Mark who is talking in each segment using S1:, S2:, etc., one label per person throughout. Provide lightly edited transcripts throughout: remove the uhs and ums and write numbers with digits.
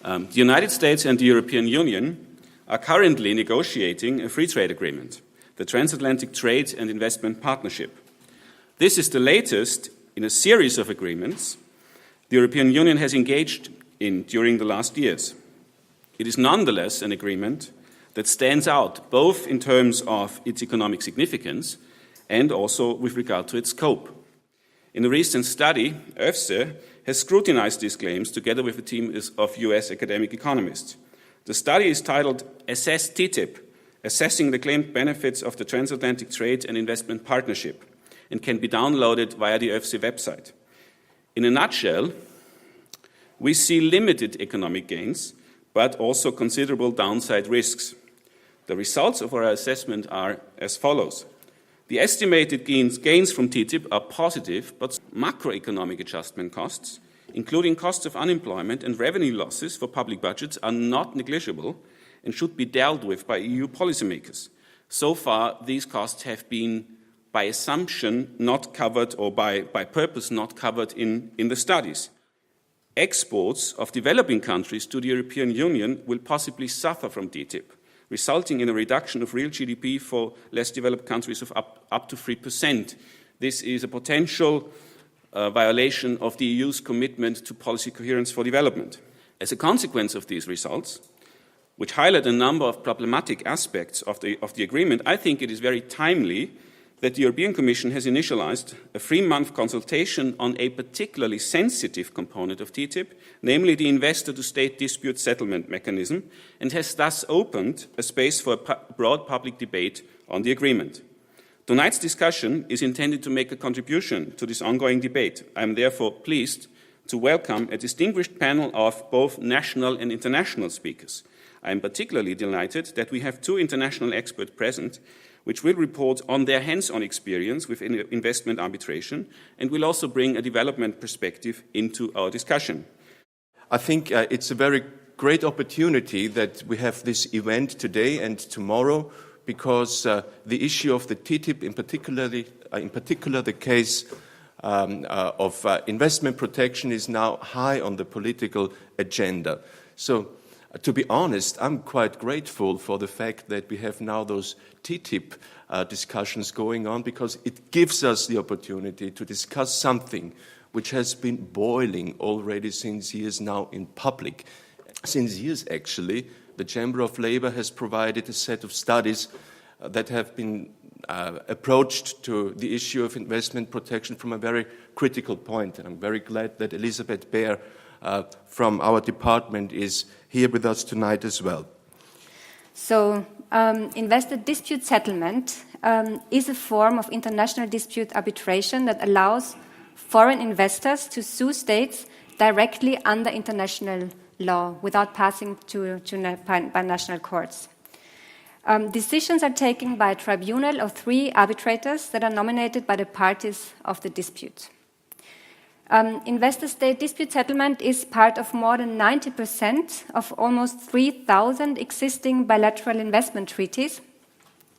S1: The United States and the European Union are currently negotiating a free trade agreement, the Transatlantic Trade and Investment Partnership. This is the latest in a series of agreements the European Union has engaged in during the last years. It is nonetheless an agreement that stands out both in terms of its economic significance and also with regard to its scope. In a recent study, EFSE has scrutinized these claims together with a team of US academic economists. The study is titled Assess TTIP, Assessing the Claimed Benefits of the Transatlantic Trade and Investment Partnership, and can be downloaded via the EFSE website. In a nutshell, we see limited economic gains, but also considerable downside risks. The results of our assessment are as follows. The estimated gains from TTIP are positive, but macroeconomic adjustment costs, including costs of unemployment and revenue losses for public budgets, are not negligible and should be dealt with by EU policymakers. So far, these costs have been, by assumption, not covered, or by purpose not covered in the studies. Exports of developing countries to the European Union will possibly suffer from TTIP, resulting in a reduction of real GDP for less developed countries of up to 3%. This is a potential violation of the EU's commitment to policy coherence for development. As a consequence of these results, which highlight a number of problematic aspects of the agreement, I think it is very timely that the European Commission has initialized a 3-month consultation on a particularly sensitive component of TTIP, namely the investor-to-state dispute settlement mechanism, and has thus opened a space for a broad public debate on the agreement. Tonight's discussion is intended to make a contribution to this ongoing debate. I am therefore pleased to welcome a distinguished panel of both national and international speakers. I am particularly delighted that we have 2 international experts present, which will report on their hands-on experience with investment arbitration and will also bring a development perspective into our discussion.
S2: I think it's a very great opportunity that we have this event today and tomorrow, because the issue of the TTIP, in particular the case of investment protection, is now high on the political agenda. So, to be honest, I'm quite grateful for the fact that we have now those TTIP discussions going on, because it gives us the opportunity to discuss something which has been boiling already since years now in public. Since years, actually, the Chamber of Labour has provided a set of studies that have been approached to the issue of investment protection from a very critical point. And I'm very glad that Elisabeth Baer from our department is here with us tonight as well.
S3: So, investor dispute settlement is a form of international dispute arbitration that allows foreign investors to sue states directly under international law without passing by national courts. Decisions are taken by a tribunal of 3 arbitrators that are nominated by the parties of the dispute. Investor-state dispute settlement is part of more than 90% of almost 3,000 existing bilateral investment treaties,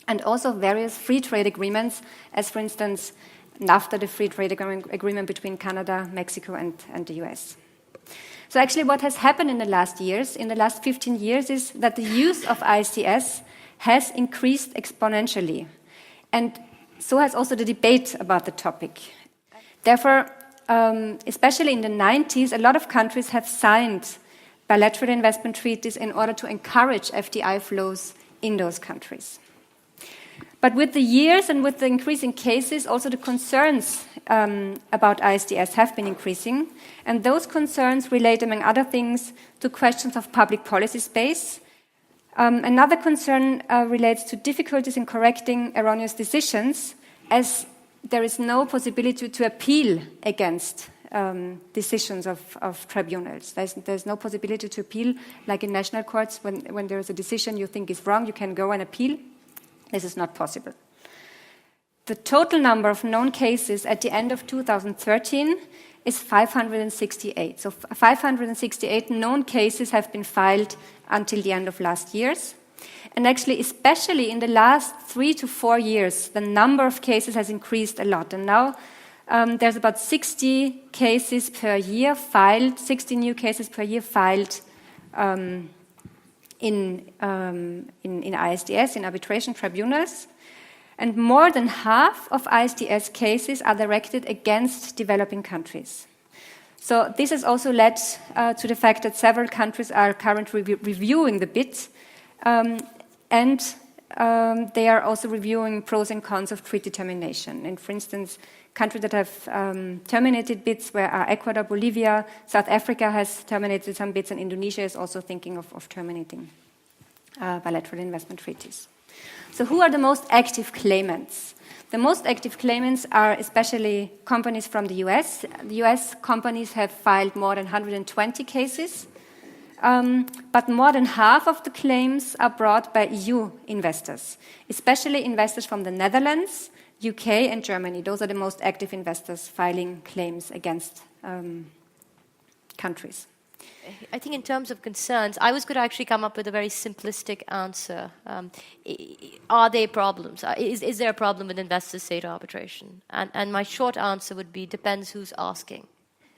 S3: and also various free trade agreements, as for instance, NAFTA, the free trade agreement between Canada, Mexico, and the US. So actually what has happened in the last 15 years, is that the use of ISDS has increased exponentially. And so has also the debate about the topic. Therefore, especially in the 90s, a lot of countries have signed bilateral investment treaties in order to encourage FDI flows in those countries. But with the years and with the increasing cases, also the concerns about ISDS have been increasing. And those concerns relate, among other things, to questions of public policy space. Another concern relates to difficulties in correcting erroneous decisions, as there is no possibility to appeal against decisions of tribunals. There's no possibility to appeal, like in national courts, when there is a decision you think is wrong, you can go and appeal. This is not possible. The total number of known cases at the end of 2013 is 568. So 568 known cases have been filed until the end of last year. And actually, especially in the last 3 to 4 years, the number of cases has increased a lot. And now there's about 60 cases per year filed, 60 new cases per year filed in ISDS, in arbitration tribunals. And more than half of ISDS cases are directed against developing countries. So this has also led to the fact that several countries are currently reviewing the bids, and they are also reviewing pros and cons of treaty termination. And for instance, countries that have terminated bids are Ecuador, Bolivia, South Africa has terminated some bids, and Indonesia is also thinking of terminating bilateral investment treaties. So who are the most active claimants? The most active claimants are especially companies from the US. The US companies have filed more than 120 cases, but more than half of the claims are brought by EU investors, especially investors from the Netherlands, UK, and Germany. Those are the most active investors filing claims against countries.
S4: I think in terms of concerns, I was going to actually come up with a very simplistic answer. Are there problems? Is there a problem with investor-state arbitration? And my short answer would be, depends who's asking,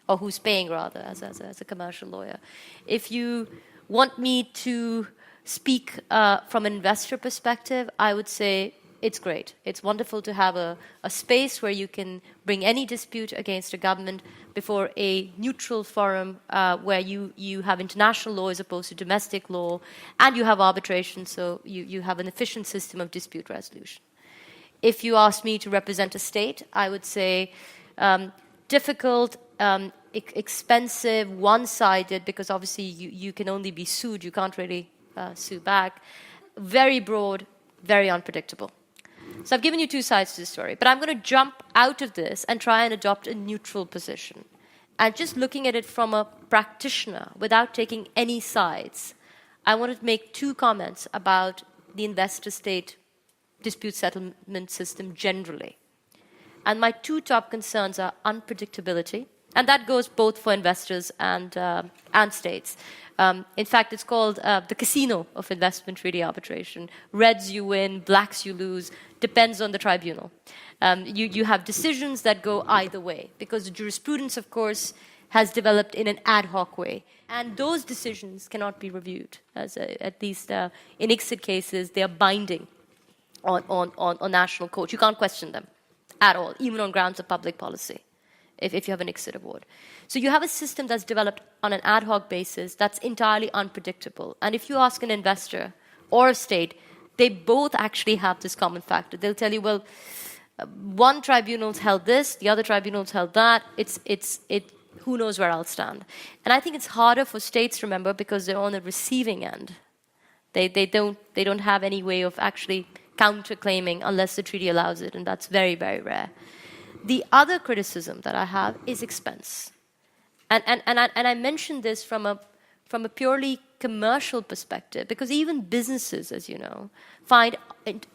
S4: or who's paying, rather, as a commercial lawyer. If you want me to speak from an investor perspective, I would say it's great. It's wonderful to have a space where you can bring any dispute against a government before a neutral forum where you have international law as opposed to domestic law, and you have arbitration, so you have an efficient system of dispute resolution. If you ask me to represent a state, I would say difficult, expensive, one-sided, because obviously you can only be sued, you can't really sue back, very broad, very unpredictable. So I've given you two sides to the story, but I'm going to jump out of this and try and adopt a neutral position. And just looking at it from a practitioner, without taking any sides, I wanted to make two comments about the investor-state dispute settlement system generally. And my two top concerns are unpredictability, and that goes both for investors and states. In fact, it's called the casino of investment treaty arbitration. Reds you win, blacks you lose, depends on the tribunal. You have decisions that go either way, because the jurisprudence, of course, has developed in an ad hoc way. And those decisions cannot be reviewed, as at least in ICSID cases, they are binding on national courts. You can't question them at all, even on grounds of public policy, if you have an ICSID award. So you have a system that's developed on an ad hoc basis that's entirely unpredictable. And if you ask an investor or a state, they both actually have this common factor. They'll tell you, well, one tribunal's held this, the other tribunal's held that. Who knows where I'll stand? And I think it's harder for states, remember, because they're on the receiving end. They don't have any way of actually counterclaiming unless the treaty allows it, and that's very, very rare. The other criticism that I have is expense. And I mentioned this from a purely commercial perspective, because even businesses, as you know, find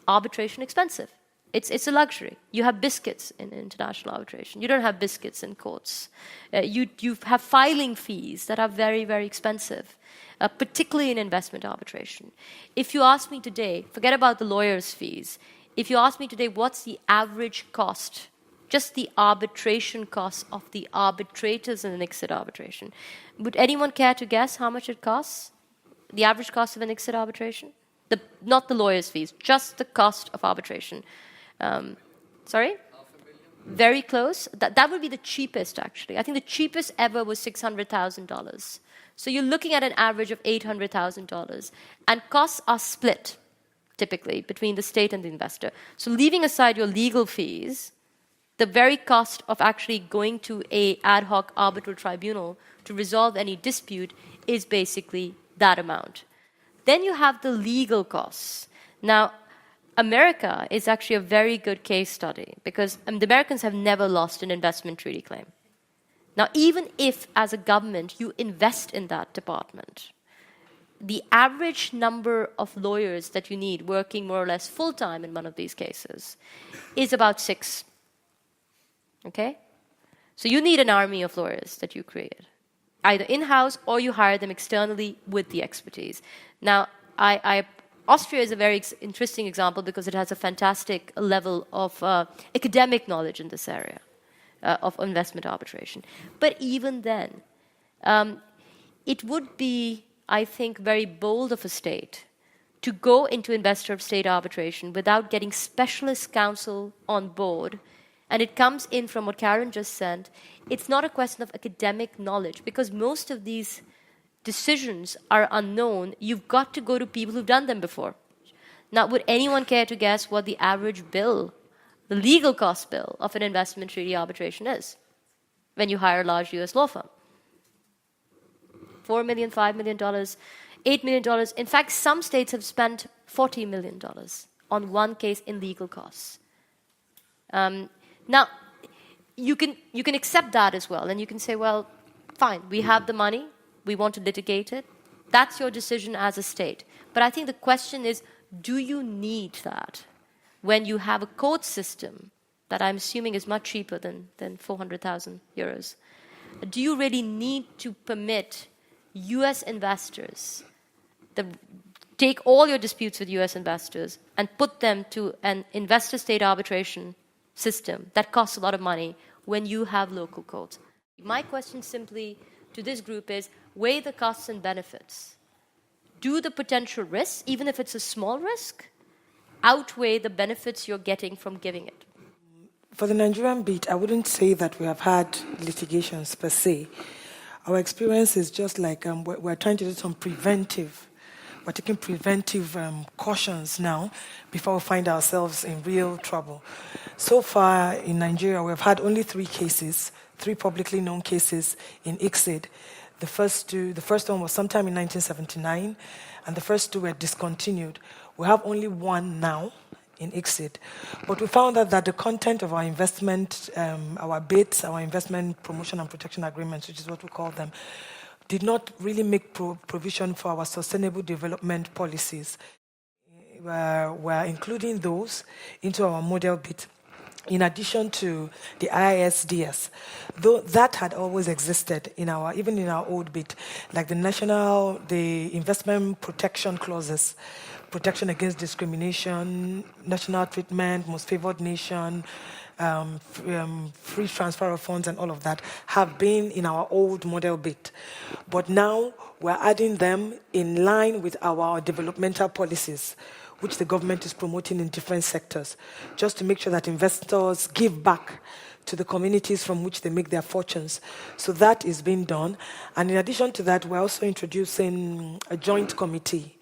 S4: arbitration expensive. It's a luxury. You have biscuits in international arbitration. You don't have biscuits in courts. You have filing fees that are very, very expensive, particularly in investment arbitration. If you ask me today, forget about the lawyers' fees. If you ask me today, what's the average cost, just the arbitration costs of the arbitrators in an ICSID arbitration, would anyone care to guess how much it costs? The average cost of an ICSID arbitration? Not the lawyers' fees, just the cost of arbitration. Sorry? Very close. That would be the cheapest, actually. I think the cheapest ever was $600,000. So you're looking at an average of $800,000. And costs are split, typically, between the state and the investor. So leaving aside your legal fees, the very cost of actually going to an ad hoc arbitral tribunal to resolve any dispute is basically that amount. Then you have the legal costs. Now, America is actually a very good case study because the Americans have never lost an investment treaty claim. Now, even if, as a government, you invest in that department, the average number of lawyers that you need working more or less full-time in one of these cases is about 6. Okay? So you need an army of lawyers that you create, either in-house or you hire them externally with the expertise. Now, Austria is a very interesting example because it has a fantastic level of academic knowledge in this area of investment arbitration. But even then, it would be I think, very bold of a state to go into investor-state arbitration without getting specialist counsel on board. And it comes in from what Karen just said. It's not a question of academic knowledge, because most of these decisions are unknown. You've got to go to people who've done them before. Now, would anyone care to guess what the average bill, the legal cost bill of an investment treaty arbitration is when you hire a large US law firm? $4 million, $5 million, $8 million. In fact, some states have spent $40 million on one case in legal costs. Now, you can accept that as well, and you can say, well, fine, we have the money, we want to litigate it. That's your decision as a state. But I think the question is, do you need that when you have a court system that I'm assuming is much cheaper than 400,000 euros? Do you really need to permit US investors, take all your disputes with US investors and put them to an investor-state arbitration system that costs a lot of money when you have local courts? My question simply to this group is, weigh the costs and benefits. Do the potential risks, even if it's a small risk, outweigh the benefits you're getting from giving it?
S5: For the Nigerian bit, I wouldn't say that we have had litigations per se. Our experience is just like we're trying to do some we're taking preventive cautions now before we find ourselves in real trouble. So far in Nigeria, we've had only 3 cases, 3 publicly known cases in ICSID. The first one was sometime in 1979, and the first 2 were discontinued. We have only 1 now in ICSID. But we found out that the content of our investment, our BITs, our investment promotion and protection agreements, which is what we call them, did not really make provision for our sustainable development policies. We're including those into our model BIT, in addition to the ISDS, though that had always existed even in our old BIT, like the investment protection clauses, protection against discrimination, national treatment, most favored nation, free transfer of funds and all of that have been in our old model BIT. But now we're adding them in line with our developmental policies, which the government is promoting in different sectors, just to make sure that investors give back to the communities from which they make their fortunes. So that is being done. And in addition to that, we're also introducing a joint committee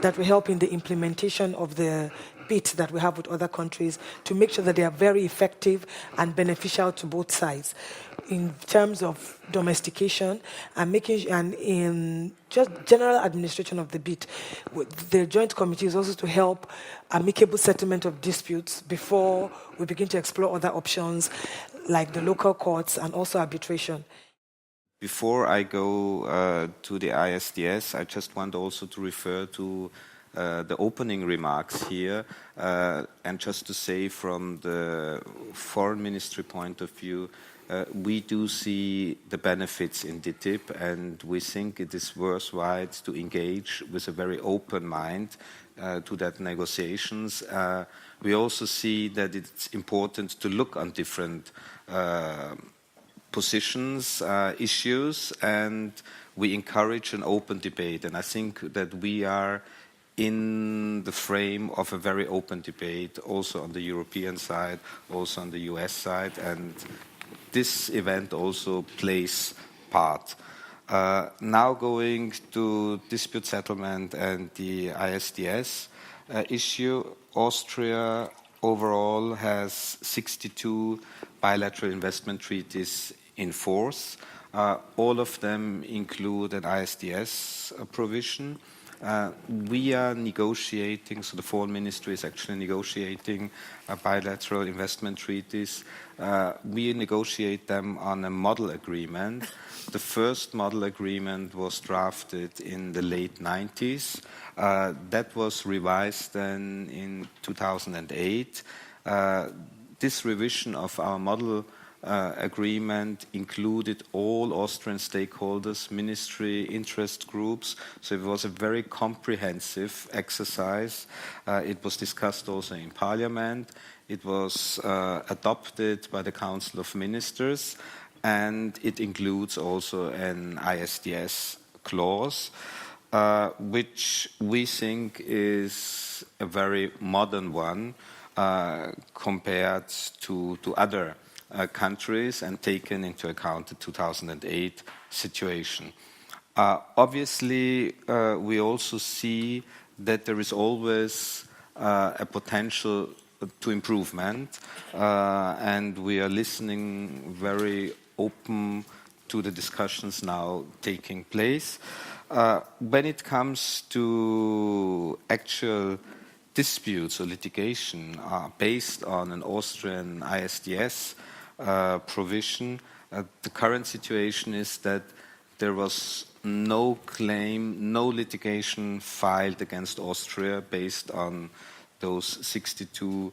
S5: that will help in the implementation of the BIT that we have with other countries to make sure that they are very effective and beneficial to both sides in terms of domestication and in just general administration of the BIT. The joint committee is also to help amicable settlement of disputes before we begin to explore other options like the local courts and also arbitration.
S6: Before I go to the ISDS, I just want also to refer to the opening remarks here, and just to say from the foreign ministry point of view, we do see the benefits in TTIP, and we think it is worthwhile to engage with a very open mind to that negotiations. We also see that it's important to look on different positions, issues, and we encourage an open debate. And I think that we are in the frame of a very open debate, also on the European side, also on the US side, and this event also plays part. Now going to dispute settlement and the ISDS issue, Austria overall has 62 bilateral investment treaties in force. All of them include an ISDS provision. We are negotiating, so the foreign ministry is actually negotiating bilateral investment treaties. We negotiate them on a model agreement. The first model agreement was drafted in the late 90s. That was revised then in 2008. This revision of our model agreement included all Austrian stakeholders, ministry, interest groups. So it was a very comprehensive exercise. It was discussed also in Parliament. It was adopted by the Council of Ministers, and it includes also an ISDS clause. which we think is a very modern one compared to other countries and taken into account the 2008 situation. Obviously, we also see that there is always a potential to improvement, and we are listening very open to the discussions now taking place. When it comes to actual disputes or litigation based on an Austrian ISDS provision, the current situation is that there was no claim, no litigation filed against Austria based on those 62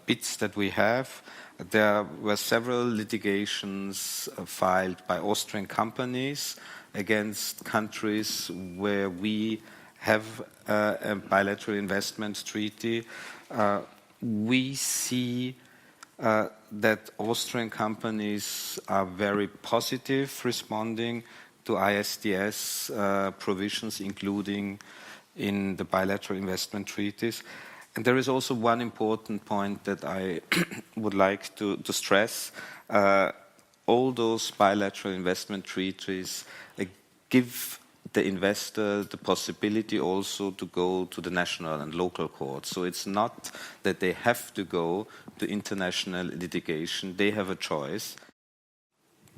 S6: bits that we have. There were several litigations filed by Austrian companies against countries where we have a bilateral investment treaty. We see that Austrian companies are very positive responding to ISDS provisions, including in the bilateral investment treaties. And there is also one important point that I would like to stress. All those bilateral investment treaties give the investor the possibility also to go to the national and local courts. So it's not that they have to go to international litigation. They have a choice.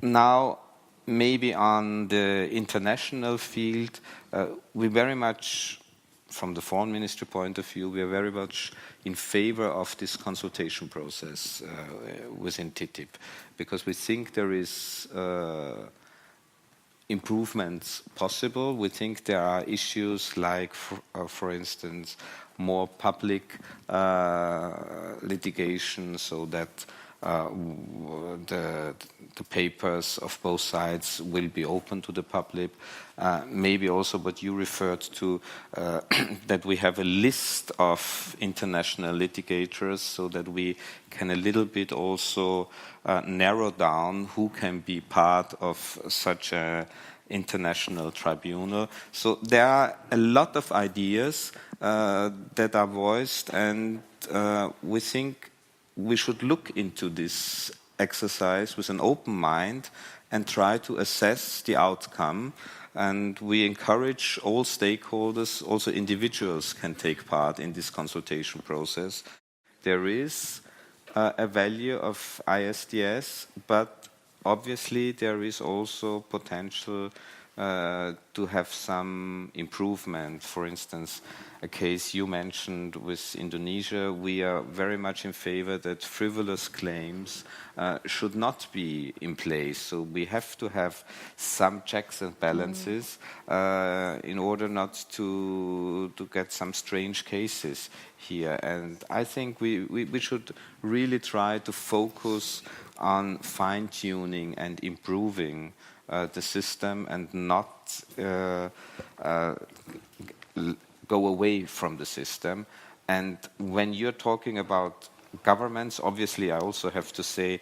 S6: Now, maybe on the international field, we very much, from the foreign ministry point of view, we are very much in favor of this consultation process within TTIP, because we think there is improvements possible. We think there are issues like, for instance, more public litigation, so that the papers of both sides will be open to the public. Maybe also what you referred to, that we have a list of international litigators, so that we can a little bit also narrow down who can be part of such a international tribunal. So there are a lot of ideas that are voiced, and we think we should look into this exercise with an open mind and try to assess the outcome. And we encourage all stakeholders, also individuals can take part in this consultation process. There is a value of ISDS, but obviously there is also potential to have some improvement. For instance, a case you mentioned with Indonesia, we are very much in favor that frivolous claims should not be in place. So we have to have some checks and balances in order not to get some strange cases here. And I think we should really try to focus on fine-tuning and improving the system, and not go away from the system. And when you're talking about governments, obviously I also have to say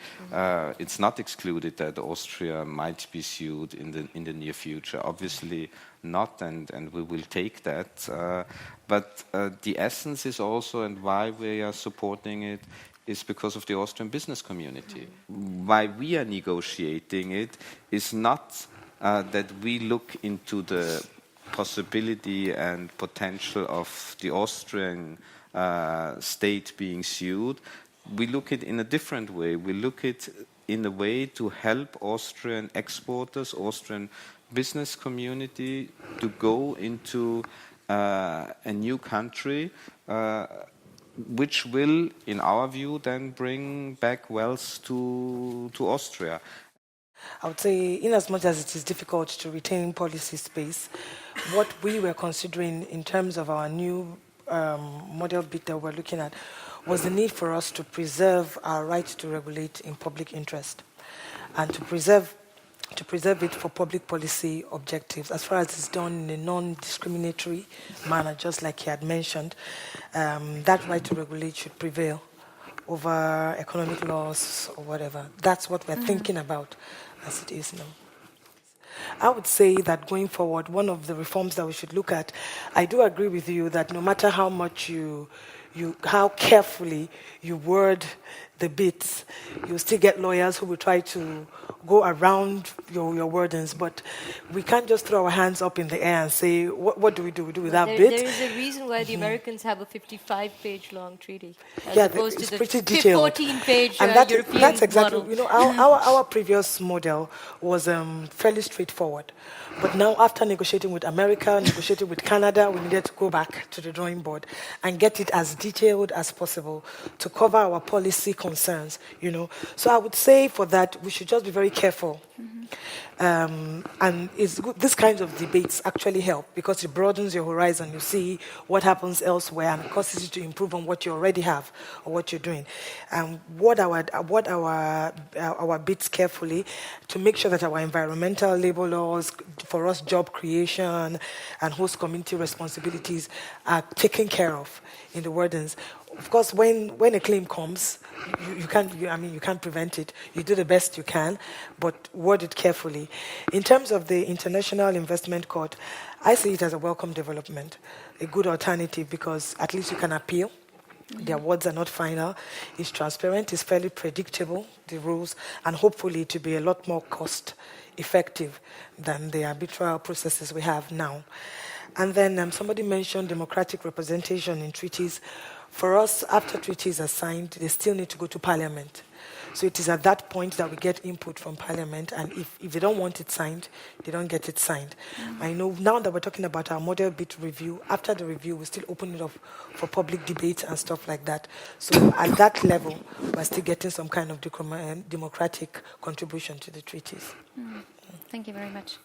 S6: it's not excluded that Austria might be sued in the near future. Obviously not, and we will take that. But the essence is also, and why we are supporting it, is because of the Austrian business community. Why we are negotiating it is not that we look into the possibility and potential of the Austrian state being sued. We look at it in a different way. We look at it in a way to help Austrian exporters, Austrian business community to go into a new country, which will, in our view, then bring back wealth to Austria.
S5: I would say, in as much as it is difficult to retain policy space, what we were considering in terms of our new model bit that we're looking at was the need for us to preserve our right to regulate in public interest, and to preserve it for public policy objectives, as far as it's done in a non-discriminatory manner, just like he had mentioned. That right to regulate should prevail over economic laws or whatever. That's what we're thinking about as it is now. I would say that going forward, one of the reforms that we should look at, I do agree with you that no matter how much how carefully you word the bits, you still get lawyers who will try to go around your wordings, but we can't just throw our hands up in the air and say, what do? We do without bits?
S4: There is a reason why the Americans have a 55-page long treaty, as
S5: Yeah,
S4: opposed
S5: it's
S4: to
S5: pretty
S4: the
S5: detailed.
S4: 14-page
S5: And
S4: European
S5: that's exactly,
S4: model.
S5: you know, our previous model was fairly straightforward. But now, after negotiating with America, negotiating with Canada, we needed to go back to the drawing board and get it as detailed as possible to cover our policy concerns, you know. So I would say for that, we should just be very careful. And it's good. These kinds of debates actually help because it broadens your horizon. You see what happens elsewhere and causes you to improve on what you already have or what you're doing. And what our bits carefully to make sure that our environmental labor laws, for us job creation and host community responsibilities are taken care of in the wordings. Of course, when a claim comes, you can't prevent it. You do the best you can, but word it carefully. In terms of the International Investment Court, I see it as a welcome development, a good alternative because at least you can appeal. The awards are not final. It's transparent. It's fairly predictable, the rules, and hopefully to be a lot more cost effective than the arbitral processes we have now. And then somebody mentioned democratic representation in treaties. For us, after treaties are signed, they still need to go to Parliament. So it is at that point that we get input from Parliament, and if they don't want it signed, they don't get it signed. I know now that we're talking about our model bit review, after the review, we still open it up for public debate and stuff like that. So at that level, we're still getting some kind of democratic contribution to the treaties.
S3: Thank you very much.